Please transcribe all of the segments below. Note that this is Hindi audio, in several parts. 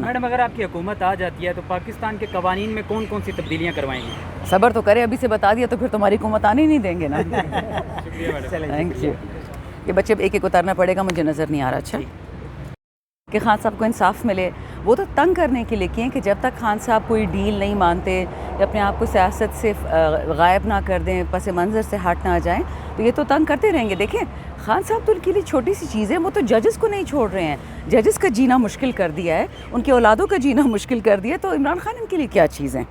मैडम अगर आपकी हुकूमत आ जाती है तो पाकिस्तान के कवानीन में कौन कौन सी तब्दीलियाँ करवाएंगी? सब्र तो करे, अभी से बता दिया तो फिर तुम्हारी हुकूमत आने ही नहीं देंगे ना। शुक्रिया मैडम। Thank you. ये बच्चे एक एक उतारना पड़ेगा, मुझे नज़र नहीं आ रहा। अच्छा कि खान साहब को इंसाफ मिले, वो तो तंग करने के लिए किए कि जब तक खान साहब कोई डील नहीं मानते या अपने आप को सियासत से गायब ना कर दें, पस मंज़र से हट ना जाएं, तो ये तो तंग करते रहेंगे। देखें खान साहब तो उनके लिए छोटी सी चीज़ है, वो तो जजेस को नहीं छोड़ रहे हैं। जजेस का जीना मुश्किल कर दिया है, उनकी औलादों का जीना मुश्किल कर दिया, तो इमरान खान इनके लिए क्या चीज़ है?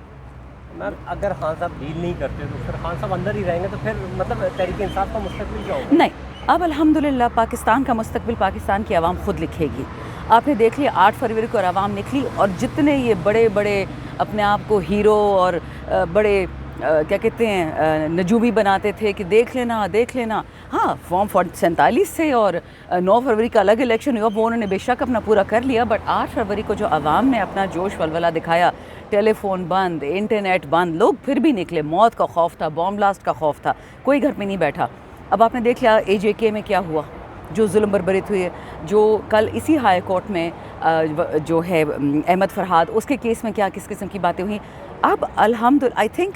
मैम अगर खान साहब डील नहीं करते तो फिर खान साहब अंदर ही रहेंगे, तो फिर मतलब तहरीक इंसाफ का मुस्तकबिल क्या होगा? नहीं, अब अल्हम्दुलिल्लाह पाकिस्तान का मुस्तकबिल पाकिस्तान की आवाम खुद लिखेगी। आपने देख लिया 8 फरवरी को आवाम निकली और जितने ये बड़े बड़े अपने आप को हीरो और बड़े क्या कहते हैं नजूमी बनाते थे कि देख लेना। हाँ, फॉर्म 47 थे और 9 फरवरी का अलग इलेक्शन हुआ, वो उन्होंने बेशक अपना पूरा कर लिया, बट 8 फरवरी को जो आवाम ने अपना जोश वलवला दिखाया, टेलीफोन बंद, इंटरनेट बंद, लोग फिर भी निकले। मौत का खौफ था, बॉम्ब ब्लास्ट का खौफ था, कोई घर में नहीं बैठा। अब आपने देख लिया AJK में क्या हुआ, जो जुल्म बर्बरीत हुई है, जो कल इसी हाई कोर्ट में जो है अहमद फरहाद, उसके केस में क्या किस किस्म की बातें हुई। अब अल्हम्दुलिल्लाह आई थिंक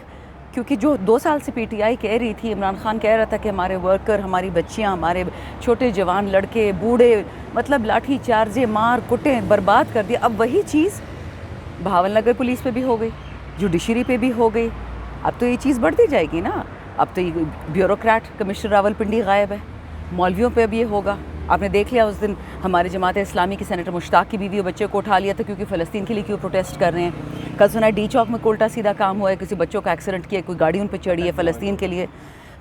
क्योंकि जो 2 साल से PTI कह रही थी, इमरान खान कह रहा था कि हमारे वर्कर, हमारी बच्चियां, हमारे छोटे जवान लड़के बूढ़े मतलब लाठी चार्जे मार कुटे बर्बाद कर दिया। अब वही चीज़ भावल नगर पुलिस पे भी हो गई, जुडिशरी पे भी हो गई। अब तो ये चीज़ बढ़ती जाएगी ना। अब तो ये ब्यूरोक्रेट कमिश्नर रावलपिंडी गायब है, मौलवियों पे अब ये होगा। आपने देख लिया उस दिन हमारे जमात इस्लामी की सेनेटर मुश्ताक की बीवी और बच्चे को उठा लिया था क्योंकि फ़लस्तीन के लिए क्यों प्रोटेस्ट कर रहे हैं। कल सुना D चौक में उल्टा सीधा काम हुआ है, किसी बच्चों का एक्सीडेंट किया, कोई गाड़ी उन पर चढ़ी है फ़लस्तीन के लिए।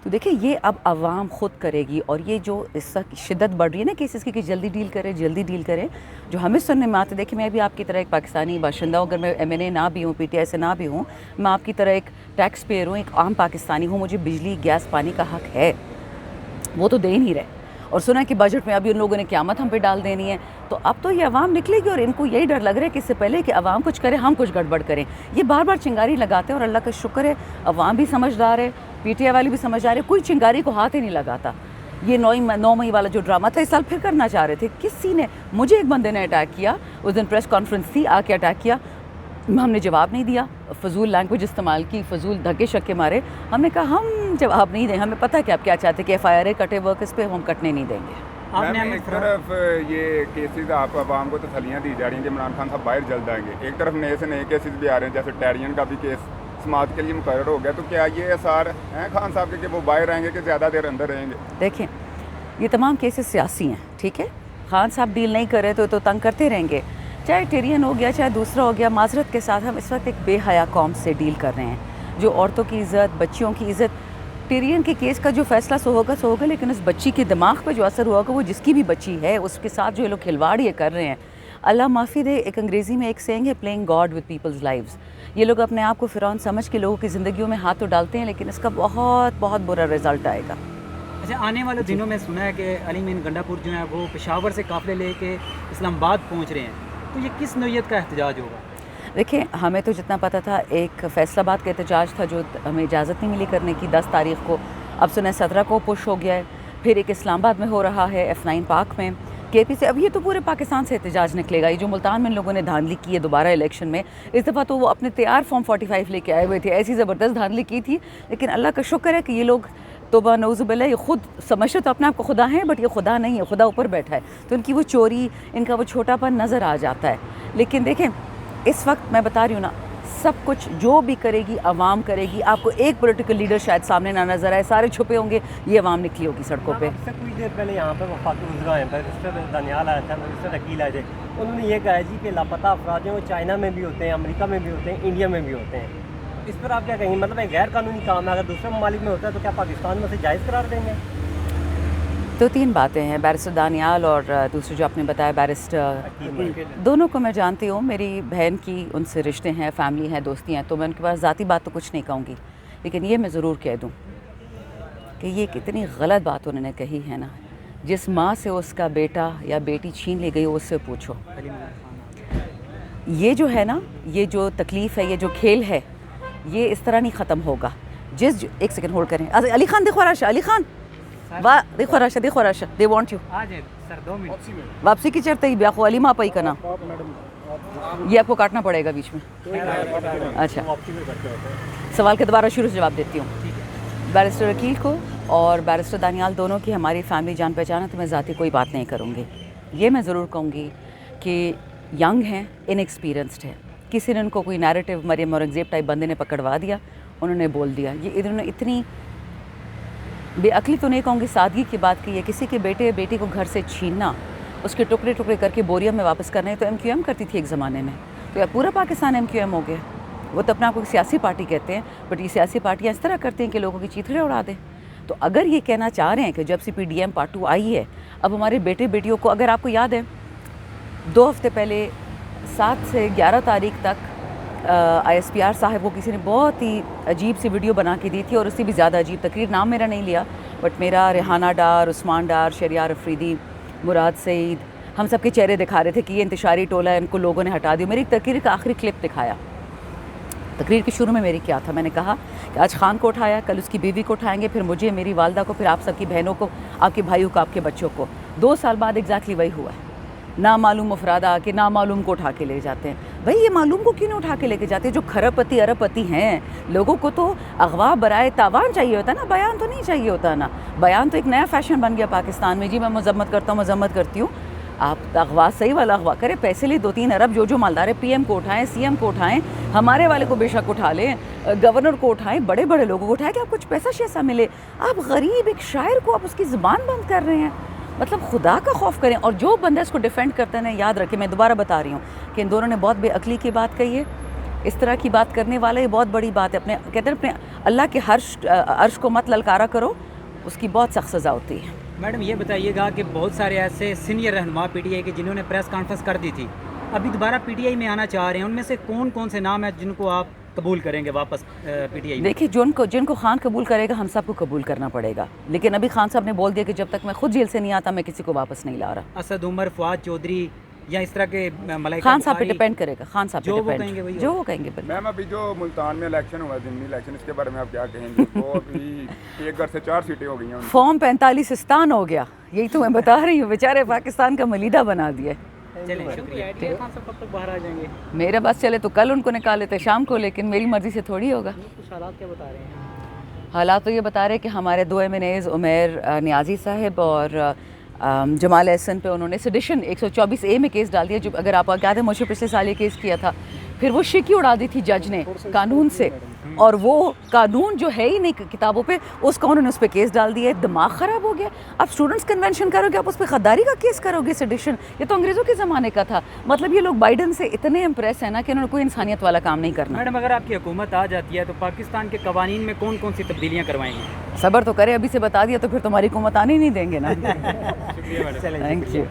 तो देखिए ये अब आवाम खुद करेगी, और ये जो इस शिद्दत बढ़ रही है ना केसेस की कि जल्दी डील करें, जो हमें सुनने में आते। देखिए मैं भी आपकी तरह एक पाकिस्तानी बाशिंदा हूँ, अगर मैं MNA ना भी हूँ, PTI से ना भी हूँ, मैं आपकी तरह एक टैक्स पेयर हूँ, एक आम पाकिस्तानी हूँ। मुझे बिजली गैस पानी का हक है, वो तो दे ही नहीं रहे। और सुना कि बजट में अभी उन लोगों ने क़यामत हम पे डाल देनी है, तो अब तो ये अवाम निकलेगी और इनको यही डर लग रहा है कि इससे पहले कि अवाम कुछ करे हम कुछ गड़बड़ करें। ये बार बार चिंगारी लगाते हैं और अल्लाह का शुक्र है अवाम भी समझदार है, PTI वाले भी समझदार है, कोई चिंगारी को हाथ ही नहीं लगाता। ये 9 मई वाला जो ड्रामा था इस साल फिर करना चाह रहे थे। किसी ने, मुझे एक बंदे ने अटैक किया, उस दिन प्रेस कॉन्फ्रेंस थी, आके अटैक किया, हमने जवाब नहीं दिया, फजूल लैंग्वेज इस्तेमाल की, फजूल धक्के शक्के मारे। हमने कहा हम जवाब नहीं दें, हमें पता है कि आप क्या चाहते हैं कि FIR कटे वर्कर्स पे, हम कटने नहीं देंगे। आपने एक तरफ ये केसेस आप आवाम को तसलियाँ दी जा रही हैं कि इमरान खान साहब बाहर जल्द आएंगे, एक तरफ नए से नए केसेस भी आ रहे हैं, जैसे टैरियन का भी केस समात के लिए मुकर्रर हो गया, तो क्या ये आसार हैं खान साहब के कि वो बाहर आएंगे कि ज़्यादा देर अंदर रहेंगे? देखें ये तमाम केसेस सियासी हैं, ठीक है। खान साहब डील नहीं कर रहे तो तंग करते रहेंगे, चाहे टेरियन हो गया चाहे दूसरा हो गया। माजरत के साथ हम इस वक्त एक बेहया कौम से डील कर रहे हैं, जो औरतों की इज़्ज़त, बच्चियों की इज़्ज़त। टेरियन के केस का जो फैसला सो होगा, लेकिन उस बच्ची के दिमाग पर जो असर हुआ होगा, वो जिसकी भी बच्ची है उसके साथ जो लोग खिलवाड़ ये कर रहे हैं, अल्लाह माफ़ी दे। एक अंग्रेज़ी में एक सेइंग है, playing God with people's lives. ये लोग अपने आप को फ़िरौन समझ के लोगों की ज़िंदगियों में हाथ तो डालते हैं, लेकिन इसका बहुत बहुत बुरा रिज़ल्ट आएगा। अच्छा, आने वाले दिनों में सुना है कि अली मीन गंडापुर जो है वो पेशावर से काफ़िले लेके इस्लामाबाद पहुँच रहे हैं, तो ये किस नौइयत का एहतजाज होगा? देखिए हमें तो जितना पता था एक फैसलाबाद का एहतजाज था जो हमें इजाज़त नहीं मिली करने की 10 तारीख़ को, अब सुना 17 को पुश हो गया है, फिर एक इस्लामाबाद में हो रहा है F9 पार्क में KP से। अब ये तो पूरे पाकिस्तान से एहतजाज निकलेगा। ये जो मुल्तान में इन लोगों ने धांधली की है दोबारा इलेक्शन में, इस दफ़ा तो वो अपने तैयार फॉर्म 45 लेके आए हुए थे, ऐसी ज़बरदस्त धांधली की थी। लेकिन अल्लाह का शुक्र है कि ये लोग तौबा नौज़ुबिल्लाह, ये खुद समझते तो अपने आप को खुदा हैं, बट ये खुदा नहीं है, खुदा ऊपर बैठा है, तो इनकी वो चोरी, इनका वो छोटापन नज़र आ जाता है। लेकिन देखें इस वक्त मैं बता रही हूँ ना, सब कुछ जो भी करेगी आवाम करेगी। आपको एक पॉलिटिकल लीडर शायद सामने ना नजर आए, सारे छुपे होंगे, ये आवाम निकली होगी सड़कों पे। इससे कुछ देर पहले यहाँ पर वफाकी उजरा है, बैरिस्टर दानियाल आया था, बैरिस्टर अकील आए थे, उन्होंने ये कहा जी कि लापता अफराद हैं वो चाइना में भी होते हैं, अमेरिका में भी होते हैं, इंडिया में भी होते हैं। इस पर आप क्या कहेंगे? मतलब एक गैर कानूनी काम है, अगर दूसरे ममालिक में होता है तो क्या पाकिस्तान में उसे जायज़ करार देंगे? तो 3 बातें हैं, बैरिस्टर दानियाल और दूसरे जो आपने बताया बैरिस्टर, दोनों को मैं जानती हूँ, मेरी बहन की उनसे रिश्ते हैं, फैमिली हैं, दोस्ती हैं, तो मैं उनके पास ज़ाती बात तो कुछ नहीं कहूँगी। लेकिन ये मैं ज़रूर कह दूँ कि ये कितनी गलत बात उन्होंने कही है ना। जिस माँ से उसका बेटा या बेटी छीन ली गई उससे पूछो। ये जो है ना, ये जो तकलीफ़ है, ये जो खेल है, ये इस तरह नहीं ख़त्म होगा। एक सेकंड होल्ड करें। अली खान देखो राशा, अली खान वाह देखो राशा, दे वांट यू। आज सर 2 मिनट वापसी की चरते ही ब्याखो अली माँ पई कना। ये आपको काटना पड़ेगा बीच में। अच्छा, सवाल के दोबारा शुरू से जवाब देती हूँ। बैरिस्टर अकील को और बैरिस्टर दानियाल दोनों की हमारी फैमिली जान पहचान है, तो मैं ज़ाती कोई बात नहीं करूँगी। ये मैं ज़रूर कहूँगी कि यंग हैं, इनएक्सपीरियंस्ड है। किसी ने उनको कोई नैरेटिव मरियम औरंगज़ेब टाइप बंदे ने पकड़वा दिया, उन्होंने बोल दिया। ये इन्होंने इतनी बेअक्ली तो नहीं कहूँगी, सादगी की बात की है। किसी के बेटे बेटी को घर से छीनना, उसके टुकड़े टुकड़े करके बोरिया में वापस करना है, तो MQM करती थी एक ज़माने में। तो यार पूरा पाकिस्तान MQM हो गया। वो तो अपने आप को सियासी पार्टी कहते हैं, बट ये सियासी पार्टियाँ इस तरह करती हैं कि लोगों की चीथड़े उड़ा दें। तो अगर ये कहना चाह रहे हैं कि जब से PDM Part 2 आई है, अब हमारे बेटे बेटियों को, अगर आपको याद है 2 हफ्ते पहले 7 से 11 तारीख तक ISPR साहब को किसी ने बहुत ही अजीब सी वीडियो बना के दी थी, और उससे भी ज़्यादा अजीब तकरीर, नाम मेरा नहीं लिया बट मेरा रेहाना डार, उस्मान डार, शरियार अफरीदी, मुराद सईद, हम सब के चेहरे दिखा रहे थे कि ये इंतशारी टोला है, इनको लोगों ने हटा दिया। मेरी तकरीर का आखिरी क्लिप दिखाया। तकरीर के शुरू में मेरी क्या था, मैंने कहा कि आज खान को उठाया, कल उसकी बीवी को उठाएंगे, फिर मुझे, मेरी वालदा को, फिर आप सबकी बहनों को, आपके भाइयों को, आपके बच्चों को। 2 साल बाद एग्जैक्टली वही हुआ है। नामालूम अफराद आके नामालूम को उठा के ले जाते हैं। भाई ये मालूम को क्यों नहीं उठा के लेके जाते? जो खरबपति अरबपति हैं, लोगों को तो अगवा बराए तावान चाहिए होता है ना, बयान तो नहीं चाहिए होता ना। बयान तो एक नया फैशन बन गया पाकिस्तान में। जी मैं मजम्मत करती हूँ। आप अगवा सही वाला अगवा करें, पैसे लिए 2-3 अरब, जो मालदार है PM को उठाएं, CM को उठाएं, हमारे वाले को बेशक उठा लें, गवर्नर को उठाएं, बड़े बड़े लोगों को उठाएं कि आप कुछ पैसा शैसा मिले। आप गरीब एक शायर को आप उसकी ज़ुबान बंद कर रहे हैं। मतलब खुदा का खौफ करें। और जो बंदा इसको डिफेंड करते हैं, याद रखें, मैं दोबारा बता रही हूँ कि इन दोनों ने बहुत बेअक्ली की बात कही है। इस तरह की बात करने वाला ये बहुत बड़ी बात है। अपने कहते हैं अपने अल्लाह के अर्श को मत ललकारा करो, उसकी बहुत सख्त सज़ा होती है। मैडम ये बताइएगा कि बहुत सारे ऐसे सीनियर रहनुमा PTI के जिन्होंने प्रेस कॉन्फ्रेंस कर दी थी, अभी दोबारा PTI में आना चाह रहे हैं, उनमें से कौन कौन से नाम हैं जिनको आप कबूल करेंगे वापस PTI में? देखिए, जिनको खान कबूल करेगा, हम सबको कबूल करना पड़ेगा। लेकिन अभी खान साहब ने बोल दिया कि जब तक मैं खुद जेल से नहीं आता, मैं किसी को वापस नहीं ला रहा। असद उमर, फवाद चौधरी या इस तरह के मलाइका खान साहब पे बुखारी, डिपेंड करेगा। खान साहब पे जो वो डिपेंड, कहेंगे वही जो वो कहेंगे। बिल्कुल। मैम अभी जो मुल्तान में इलेक्शन हुआ, ज़िमनी इलेक्शन, इसके बारे में आप क्या कहेंगे? वो अभी एक घर से 4 सीटें हो गई हैं। फॉर्म 45 हो गया, यही तो मैं बता रही हूँ। बेचारे पाकिस्तान का मलीदा बना दिया। चलें, शुक्रिया। खान साहब कब तक बाहर आ जाएंगे? मेरा बस चले तो कल उनको निकाल लेते शाम को, लेकिन मेरी मर्जी से थोड़ी होगा। कुछ हालात क्या बता रहे हैं? हालात तो ये बता रहे हैं कि हमारे 2 MNAs उमर नियाजी साहब और जमाल एहसन पे उन्होंने सेडिशन 124A में केस डाल दिया। जो अगर आप याद है, मुझे पिछले साल ये केस किया था, फिर वो शिकी उड़ा दी थी जज ने कानून से, और वो कानून जो है ही नहीं किताबों पे, उसका उन्होंने उस पर केस डाल दिया है। दिमाग ख़राब हो गया। अब स्टूडेंट्स कन्वेंशन करोगे, आप उस पर गद्दारी का केस करोगे, सेडिशन। ये तो अंग्रेज़ों के ज़माने का था। मतलब ये लोग बाइडन से इतने इम्प्रेस है ना कि उन्होंने कोई इंसानियत वाला काम नहीं करना। मैडम अगर आपकी हुकूमत आ जाती है तो पाकिस्तान के कवानीन में कौन कौन सी तब्दीलियाँ करवाएंगे? सब्र तो करे, अभी से बता दिया तो फिर तुम्हारी हुकूमत आने ही नहीं देंगे ना। शुक्रिया मैडम। Thank you.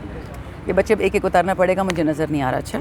ये बच्चे एक एक उतारना पड़ेगा, मुझे नज़र नहीं आ रहा। अच्छा।